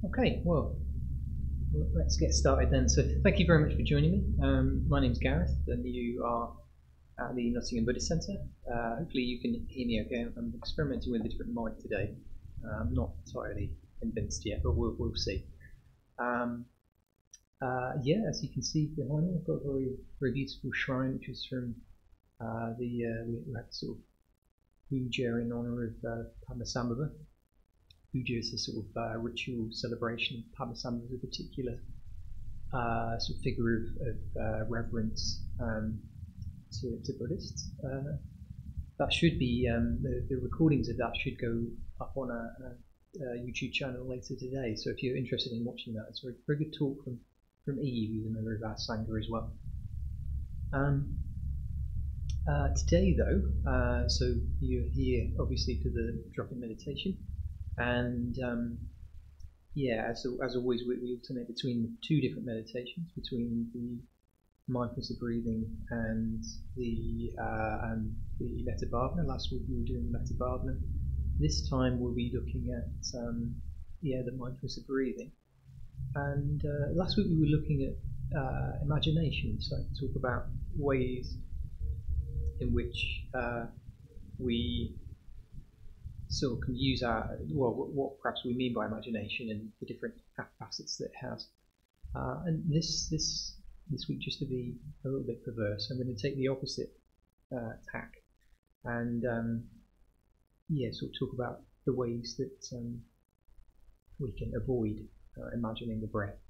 Okay, well, let's get started then. So thank you very much for joining me. My name's Gareth, and you are at the Nottingham Buddhist Centre. Hopefully you can hear me okay. I'm experimenting with a different mic today. I'm not entirely convinced yet, but we'll see. Yeah, as you can see behind me, I've got a very beautiful shrine, which is from we had sort of puja in honour of Padmasambhava. Puja is a sort of ritual celebration. Padmasambhava is a particular sort of figure of reverence to Buddhists. That should be the recordings of that should go up on a YouTube channel later today. So if you're interested in watching that, it's a very good talk from Eve, who's a member of our Sangha as well. Today though, so you're here obviously for the drop-in meditation, and yeah, as always, we alternate between two different meditations, between the mindfulness of breathing and the Metta Bhavana. Last week we were doing the Metta Bhavana. This time we'll be looking at the mindfulness of breathing. And last week we were looking at imagination, so talk about ways in which we sort of can use what perhaps we mean by imagination and the different facets that it has. And this week, just to be a little bit perverse, I'm going to take the opposite tack and sort of talk about the ways that we can avoid imagining the breath.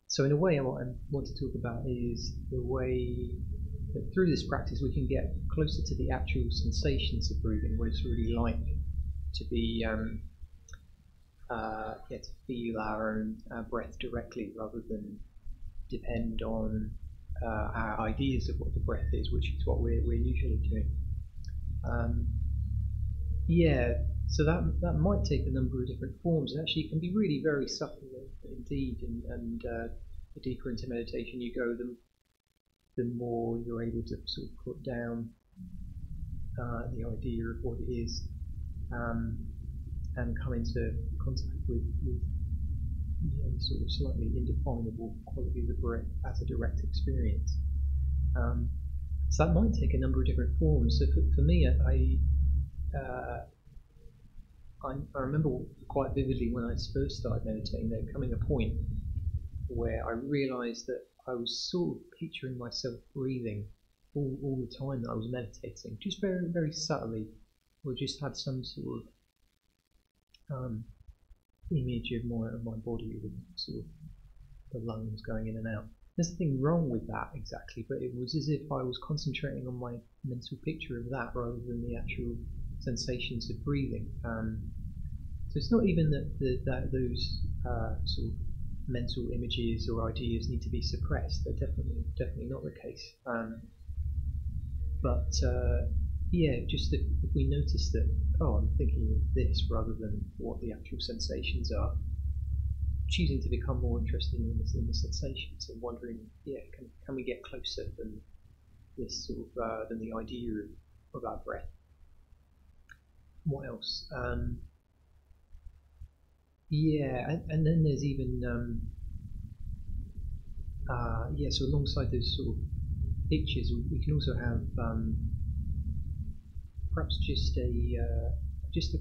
So in a way, what I want to talk about is the way that through this practice we can get closer to the actual sensations of breathing, what it's really like to be to feel our own breath directly, rather than depend on our ideas of what the breath is, which is what we're usually doing. So that might take a number of different forms, and actually it can be really very subtle indeed, and the deeper into meditation you go, the more you're able to sort of put down the idea of what it is, and come into contact with sort of slightly indefinable quality of the breath as a direct experience. So that might take a number of different forms. So for me, I remember quite vividly when I first started meditating, there coming a point where I realised that I was sort of picturing myself breathing all the time that I was meditating, just very, very subtly, or just had some sort of image of my body with sort of the lungs going in and out. There's nothing wrong with that exactly, but it was as if I was concentrating on my mental picture of that rather than the actual sensations of breathing. So it's not even that those sort of mental images or ideas need to be suppressed. They're definitely not the case. Just if we notice that, I'm thinking of this rather than what the actual sensations are, choosing to become more interested in the sensations and wondering, can we get closer than this sort of than the idea of our breath? What else? And then there's even so alongside those sort of pictures, we can also have perhaps just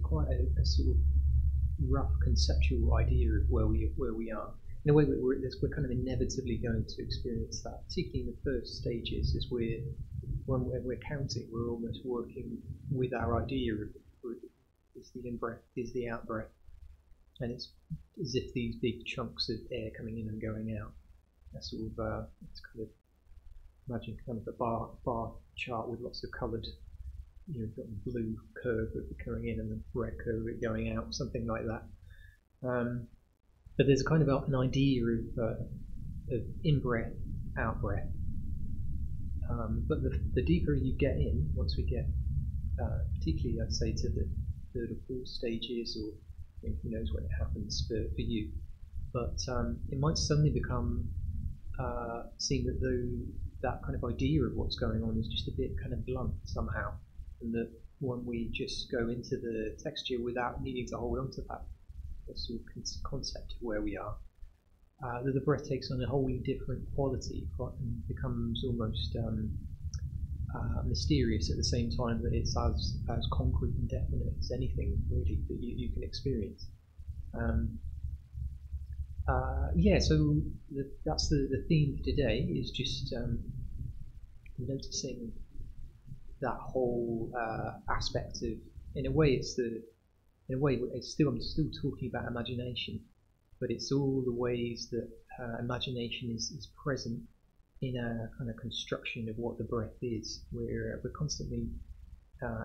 quite a sort of rough conceptual idea of where we are. In a way, we're kind of inevitably going to experience that, particularly in the first stages, as when we're counting, we're almost working with our idea of is the in-breath, is the out-breath. And it's as if these big chunks of air coming in and going out. That's sort of it's kind of imagine kind of a bar chart with lots of coloured, you've got the blue curve of it coming in and the red curve of it going out, something like that. But there's kind of an idea of in-breath, out-breath. But the deeper you get in, once we get, particularly I'd say to the third or fourth stages, or who knows when it happens for you, but it might suddenly become seem that that kind of idea of what's going on is just a bit kind of blunt somehow, and that when we just go into the texture without needing to hold on to that sort of concept of where we are, that the breath takes on a wholly different quality and becomes almost mysterious at the same time that it's as concrete and definite as anything really that you can experience. So that's the theme for today, is just noticing that whole aspect of, in a way, I'm still talking about imagination, but it's all the ways that imagination is present in a kind of construction of what the breath is. We're constantly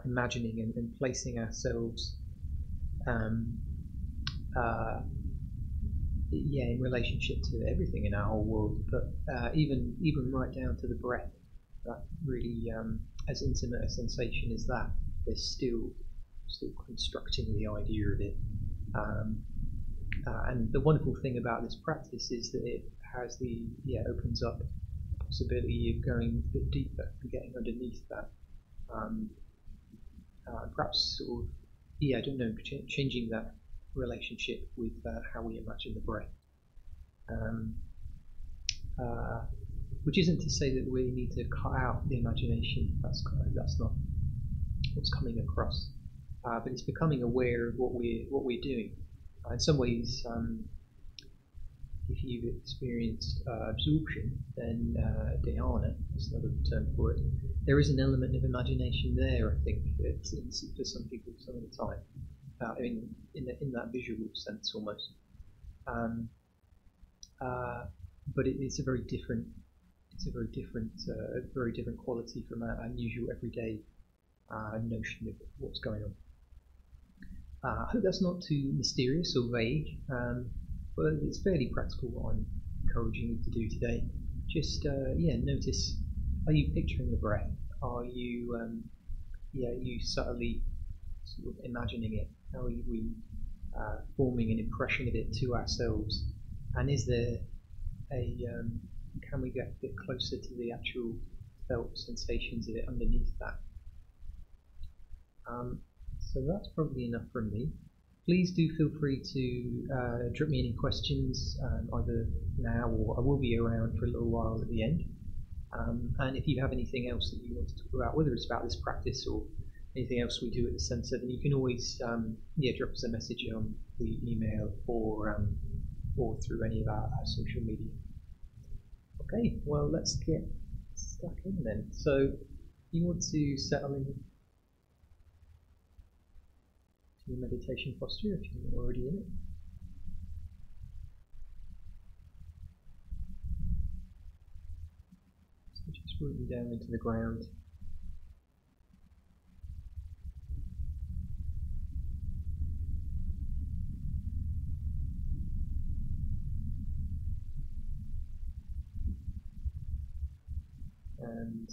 imagining and placing ourselves in relationship to everything in our whole world, but even right down to the breath. That really, as intimate a sensation as that, there's still constructing the idea of it. And the wonderful thing about this practice is that it has opens up the possibility of going a bit deeper and getting underneath that. Perhaps sort of, I don't know, changing that relationship with how we imagine the breath. Which isn't to say that we need to cut out the imagination. That's not what's coming across. But it's becoming aware of what we're doing. In some ways, if you've experienced absorption, then dhyana, that's another term for it. There is an element of imagination there, I think, for some people some of the time. In that visual sense almost. But it's a very different quality from our usual everyday notion of what's going on. I hope that's not too mysterious or vague, but it's fairly practical what I'm encouraging you to do today. Just notice: are you picturing the breath? Are you you subtly sort of imagining it? How are we forming an impression of it to ourselves? And is there can we get a bit closer to the actual felt sensations of it underneath that? So that's probably enough from me. Please do feel free to drop me any questions, either now or I will be around for a little while at the end. And if you have anything else that you want to talk about, whether it's about this practice or anything else we do at the centre, then you can always drop us a message on the email or through any of our social media. Okay, well, let's get stuck in then. So you want to settle in to your meditation posture if you're already in it. So just rooting down into the ground. And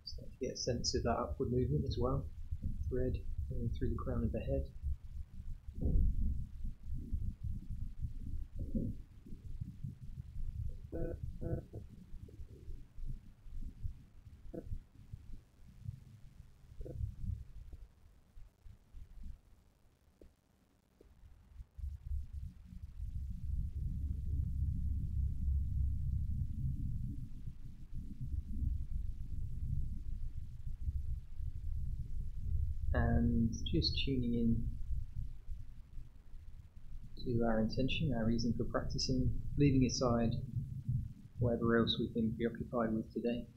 start to get a sense of that upward movement as well. Thread going through the crown of the head. And just tuning in to our intention, our reason for practicing, leaving aside whatever else we've been preoccupied with today.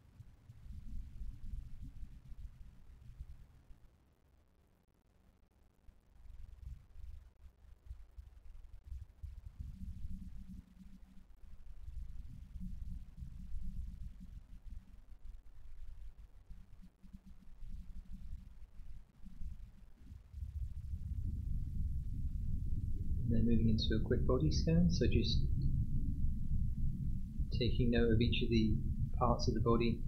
And then moving into a quick body scan, so just taking note of each of the parts of the body,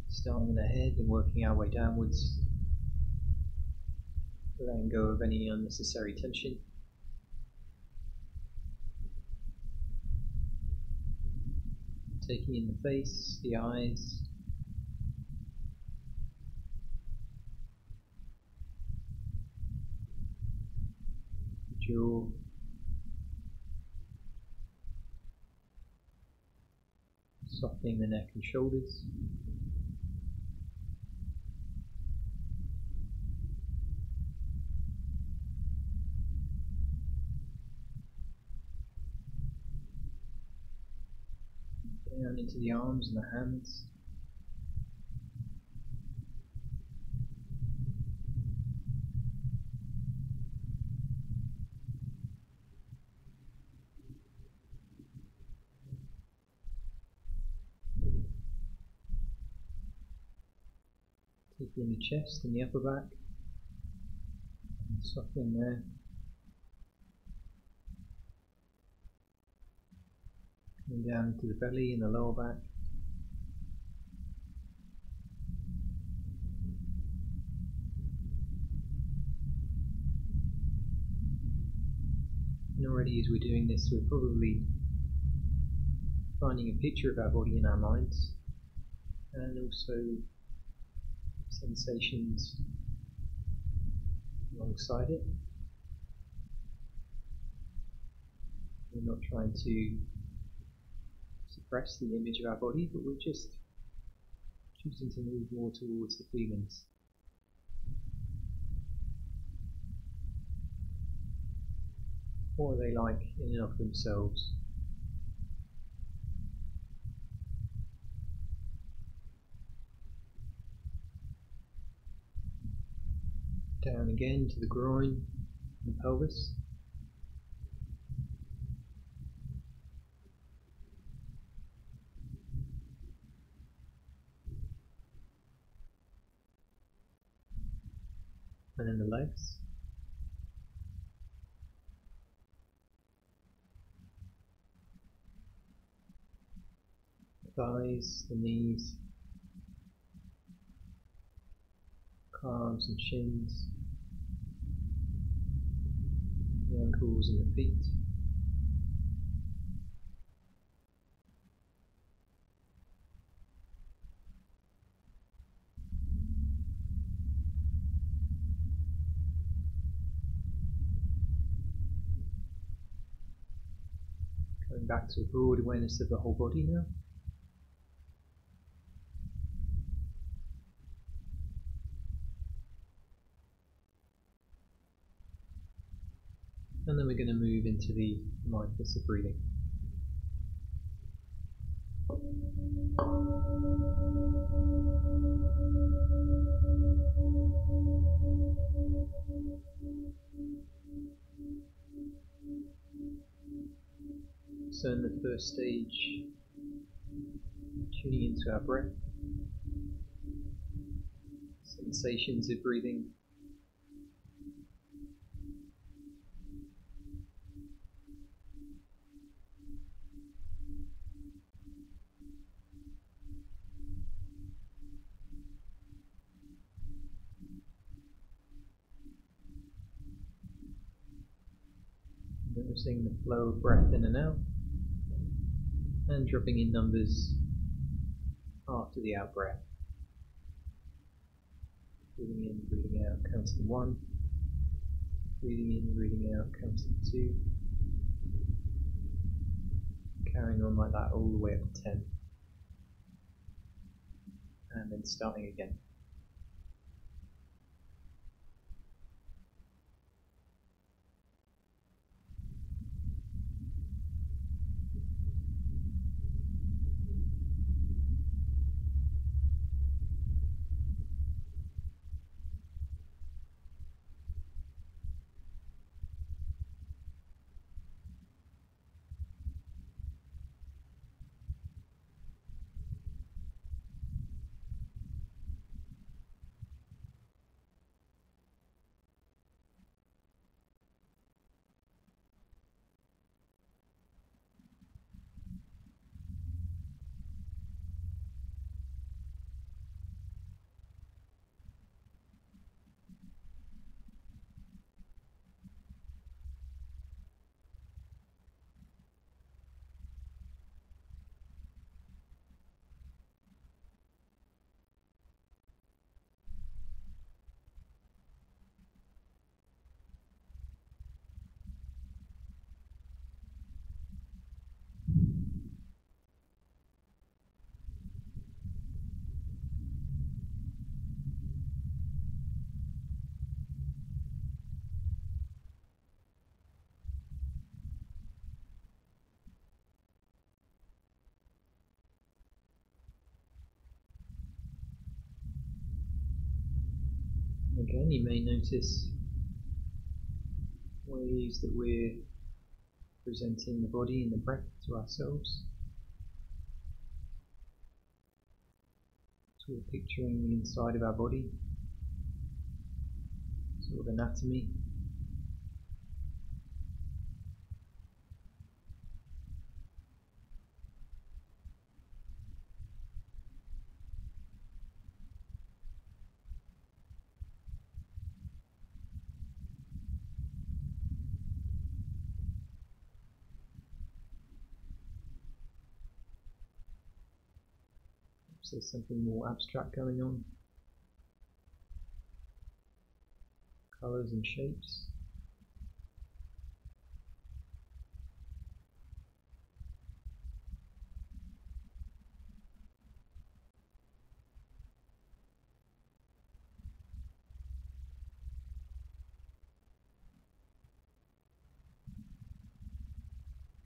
starting in the head and working our way downwards, letting go of any unnecessary tension. Taking in the face, the eyes, jaw, softening the neck and shoulders. Down into the arms and the hands. Taking the chest and the upper back, and softening there. Coming down into the belly and the lower back. And already as we're doing this, we're probably finding a picture of our body in our minds, and also sensations alongside it. We're not trying to suppress the image of our body, but we're just choosing to move more towards the feelings. What are they like in and of themselves? Down again to the groin and the pelvis. And then the legs. The thighs, the knees, calves and shins, the ankles and the feet. Going back to a broad awareness of the whole body now. And then we're going to move into the mindfulness of breathing. So in the first stage, tuning into our breath, sensations of breathing, noticing the flow of breath in and out, and dropping in numbers after the out breath. Breathing in, breathing out, counting 1. Breathing in, breathing out, counting 2. Carrying on like that all the way up to 10. And then starting again. Again, you may notice ways that we're presenting the body and the breath to ourselves. So we're picturing the inside of our body, sort of anatomy. Perhaps there's something more abstract going on. Colours and shapes.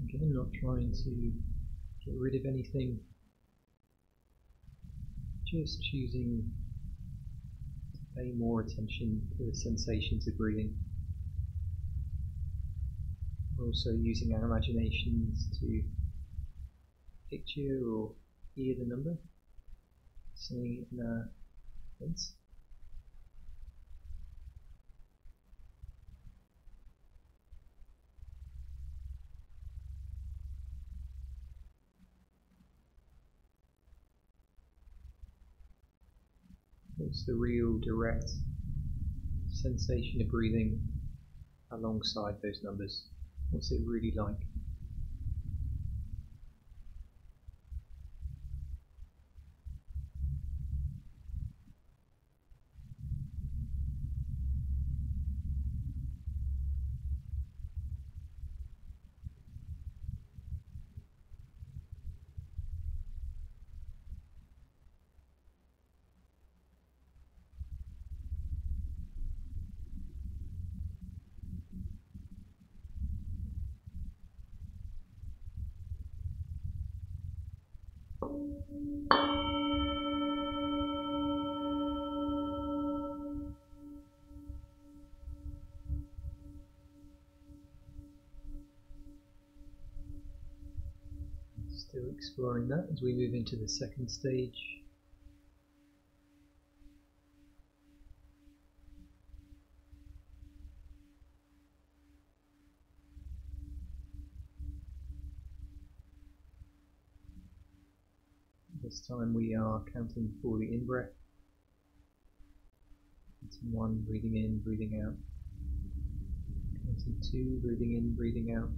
Again, not trying to get rid of anything, just choosing to pay more attention to the sensations of breathing. We're also using our imaginations to picture or hear the number, seeing it in our heads. What's the real direct sensation of breathing alongside those numbers? What's it really like? Still exploring that as we move into the second stage. This time we are counting for the in-breath. Counting 1, breathing in, breathing out. Counting 2, breathing in, breathing out.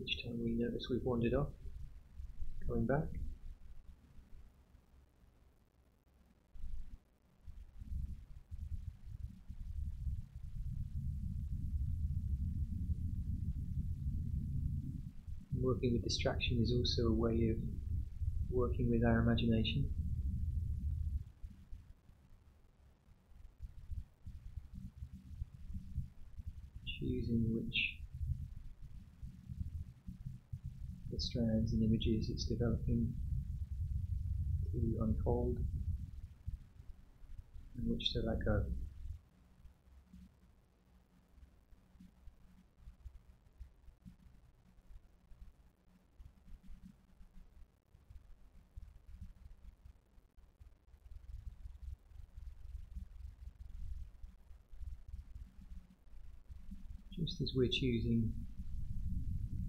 Each time we notice we've wandered off, coming back. Working with distraction is also a way of working with our imagination. strands and images it's developing to unfold, and which to let go. Just as we're choosing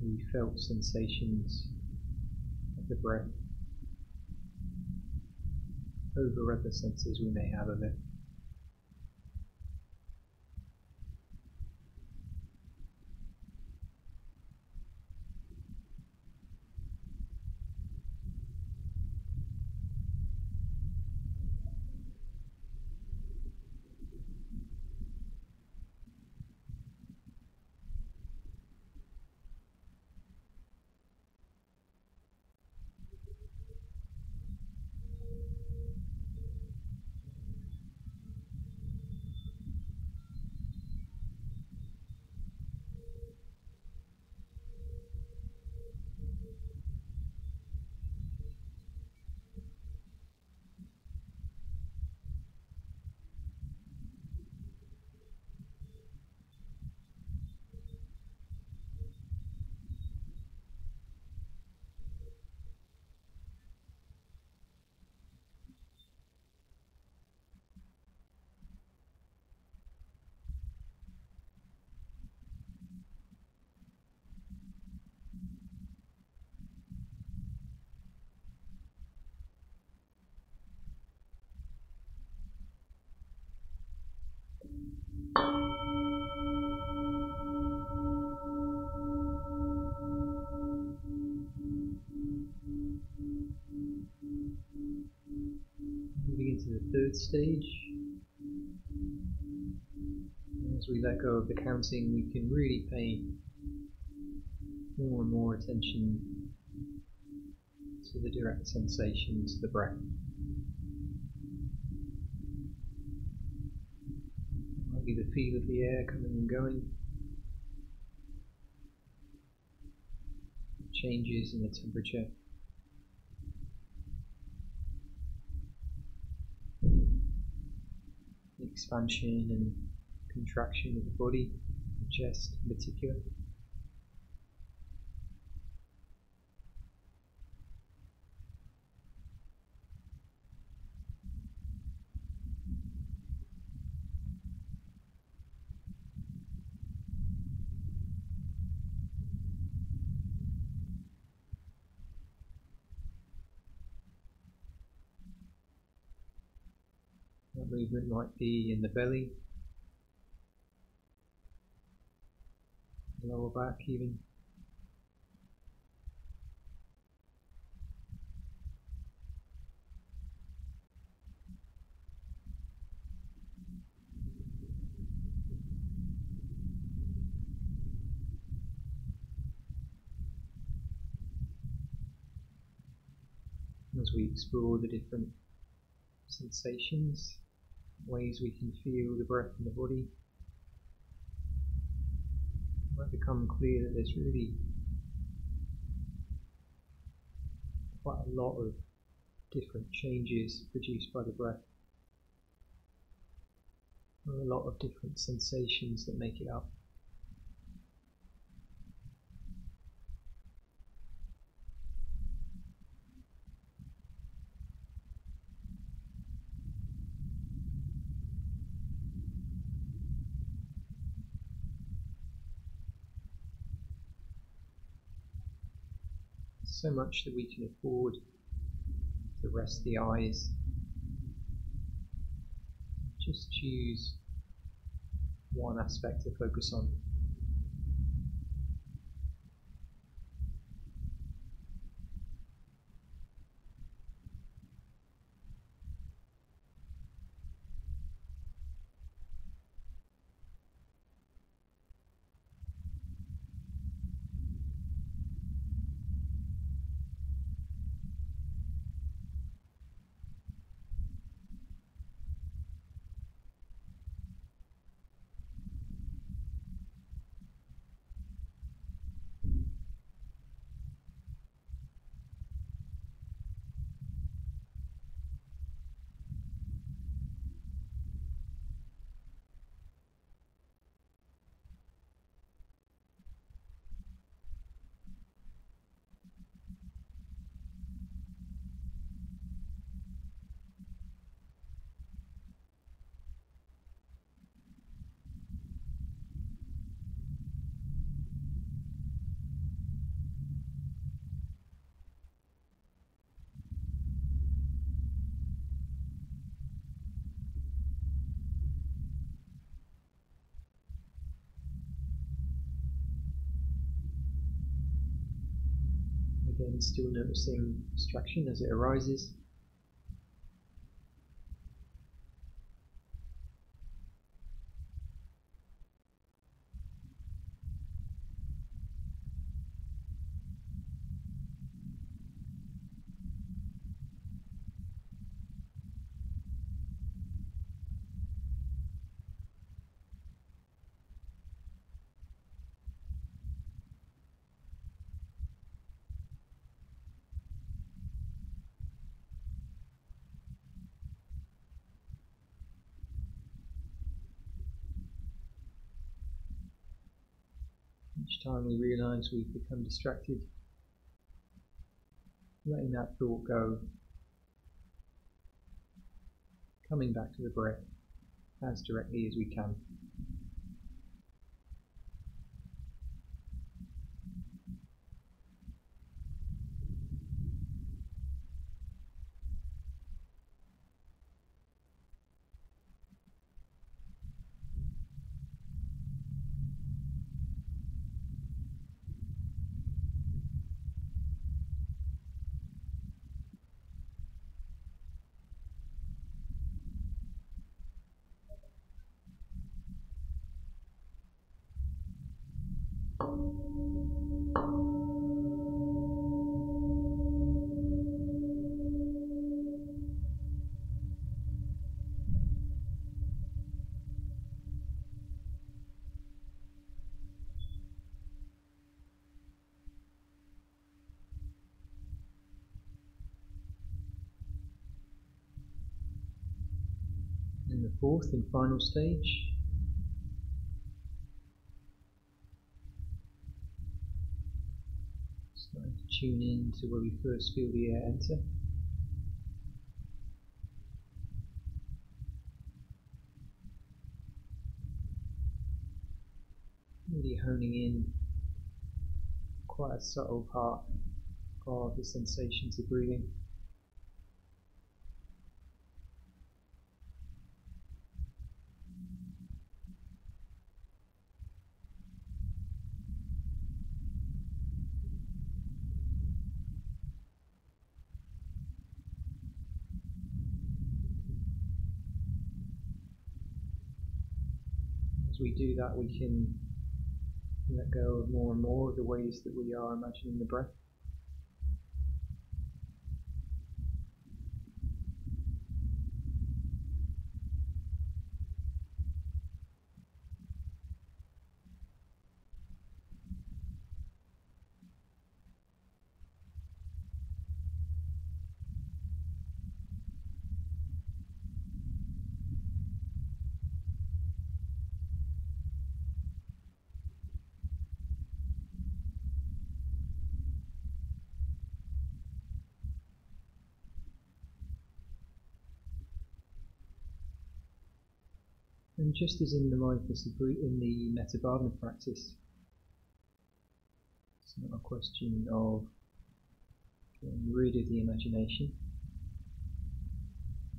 the felt sensations of the breath over other senses we may have of it. Moving into the third stage, as we let go of the counting, we can really pay more and more attention to the direct sensations of the breath. It might be the feel of the air coming and going, changes in the temperature, the expansion and contraction of the body, the chest in particular. That movement might be in the belly, lower back even. As we explore the different sensations, ways we can feel the breath in the body, it might become clear that there's really quite a lot of different changes produced by the breath. There are a lot of different sensations that make it up. So much that we can afford to rest the eyes. Just choose one aspect to focus on. and still noticing distraction as it arises. Each time we realise we've become distracted, letting that thought go, coming back to the breath as directly as we can. In the fourth and final stage, starting to tune in to where we first feel the air enter. Really honing in quite a subtle part of the sensations of breathing. As we do that, we can let go of more and more of the ways that we are imagining the breath. And just as in the mindfulness in the metta practice, it's not a question of getting rid of the imagination,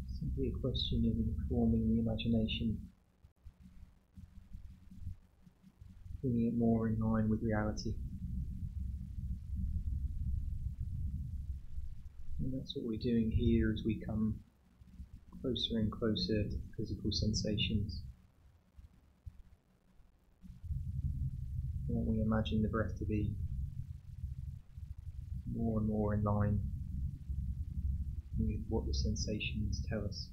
it's simply a question of informing the imagination, bringing it more in line with reality. And that's what we're doing here as we come closer and closer to physical sensations. And we imagine the breath to be more and more in line with what the sensations tell us.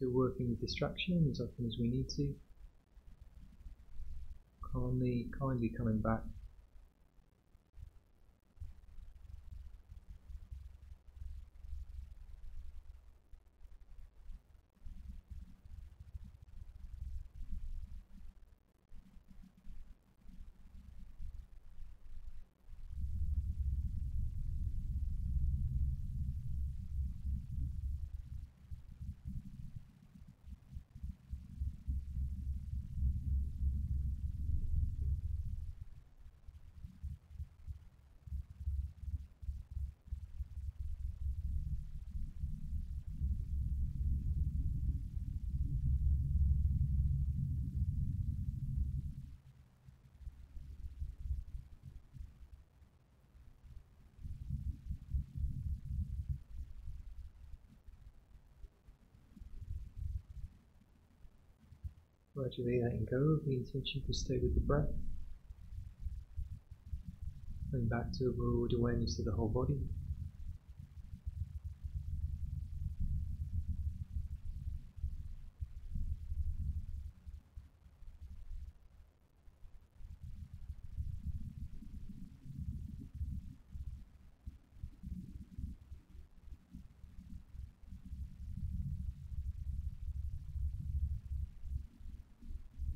Still working with distraction as often as we need to. Kindly coming back. Gradually letting go of the intention to stay with the breath. Coming back to a broad awareness of the whole body.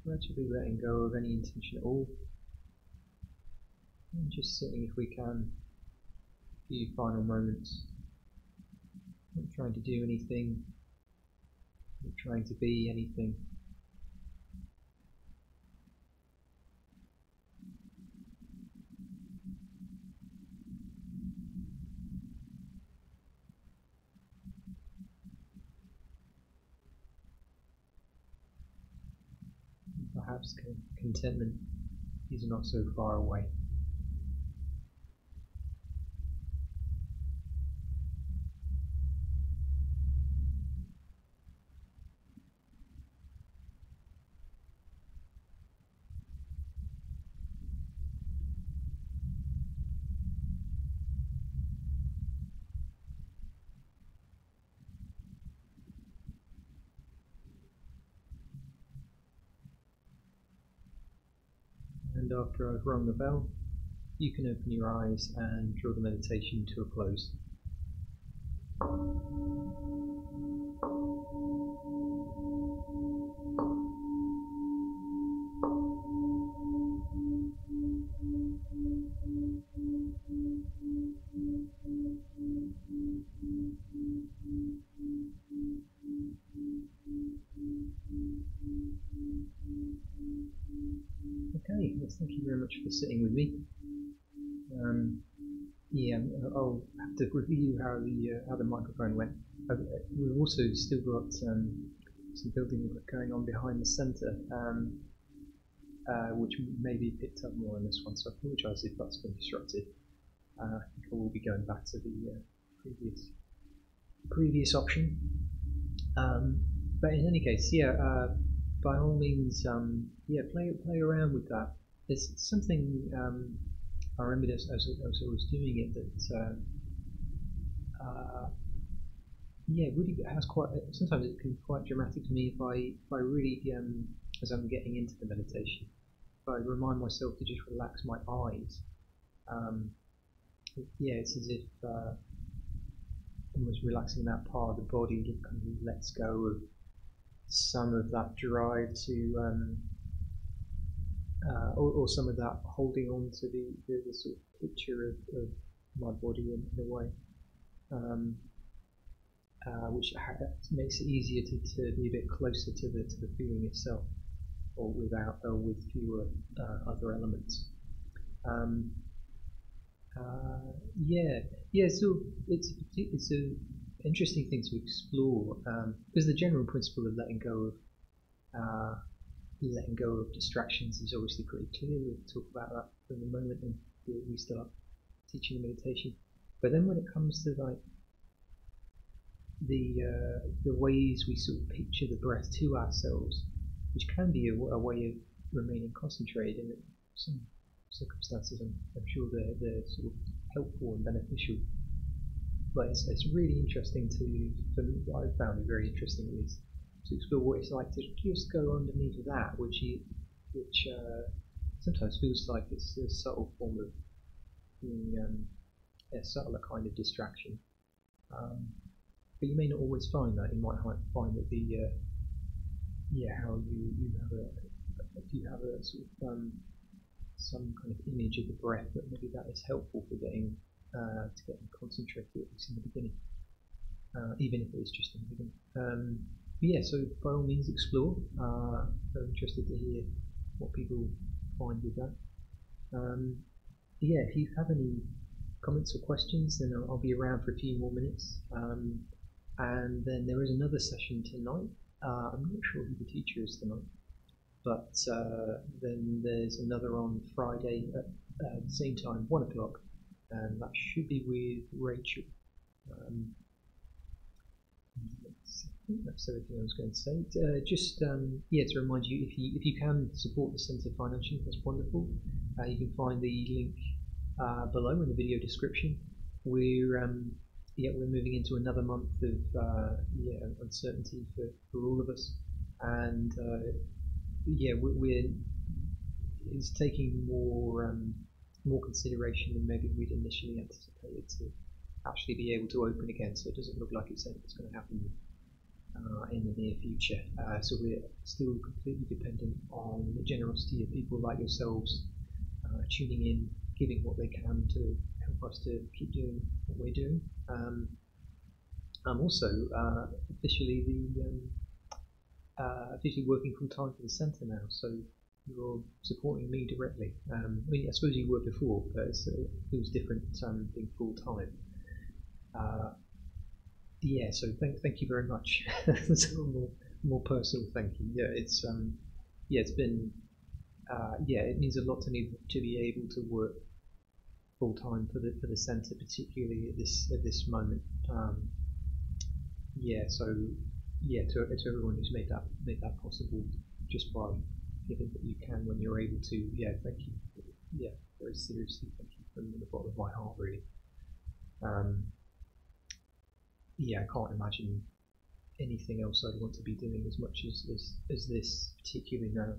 Gradually letting go of any intention at all. And just sitting, if we can, a few final moments. Not trying to do anything, not trying to be anything. Perhaps contentment is not so far away. And after I've rung the bell, you can open your eyes and draw the meditation to a close. Okay, well, thank you very much for sitting with me. I'll have to review how the microphone went. We've also still got some building work going on behind the centre, which may be picked up more on this one, so I apologise if that's been disrupted. I think I will be going back to the previous option. But in any case, by all means, play around with that. There's something I remember as I was doing it that really has quite. Sometimes it can be quite dramatic to me if I really as I'm getting into the meditation, if I remind myself to just relax my eyes. It's as if almost relaxing that part of the body that kind of lets go of some of that drive to or some of that holding on to the sort of picture of my body in a way, which makes it easier to be a bit closer to the feeling itself, or with fewer other elements. So it's an interesting thing to explore, because the general principle of letting go of distractions is obviously pretty clear. We'll talk about that in a moment and we start teaching meditation. But then when it comes to like the ways we sort of picture the breath to ourselves, which can be a way of remaining concentrated in some circumstances, I'm sure they're sort of helpful and beneficial. But it's really interesting for me, I found it very interesting at least, explore what it's like to just go underneath of that, which sometimes feels like it's a subtle form of being a subtler kind of distraction. But you may not always find that. You might find that how you have if you have a sort of some kind of image of the breath, that maybe that is helpful for getting concentrated, at least in the beginning, even if it is just in the beginning. So by all means explore. Very interested to hear what people find with that. If you have any comments or questions, then I'll be around for a few more minutes. And then there is another session tonight. I'm not sure who the teacher is tonight, but then there's another on Friday at the same time, 1 o'clock, and that should be with Rachel. I think that's everything I was going to say. To remind you, if you can support the centre financially, that's wonderful. You can find the link below in the video description. We're moving into another month of uncertainty for all of us, and it's taking more consideration than maybe we'd initially anticipated to actually be able to open again. So it doesn't look like it's going to happen in the near future. So we're still completely dependent on the generosity of people like yourselves, tuning in, giving what they can to help us to keep doing what we're doing. I'm also officially working full time for the centre now, so you're supporting me directly. I suppose you were before, but it was different being full time. So thank you very much. So more personal thank you. It's been it means a lot to me to be able to work full time for the centre, particularly at this moment. To everyone who's made that possible, just by giving what you can when you're able to. Thank you. Very seriously, thank you from the bottom of my heart, really. I can't imagine anything else I'd want to be doing as much as this, particularly now.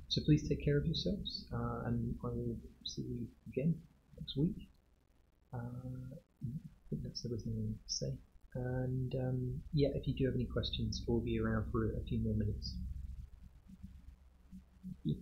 So please take care of yourselves, and I will see you again next week. I think that's everything I want to say. And if you do have any questions, we'll be around for a few more minutes. Thank you.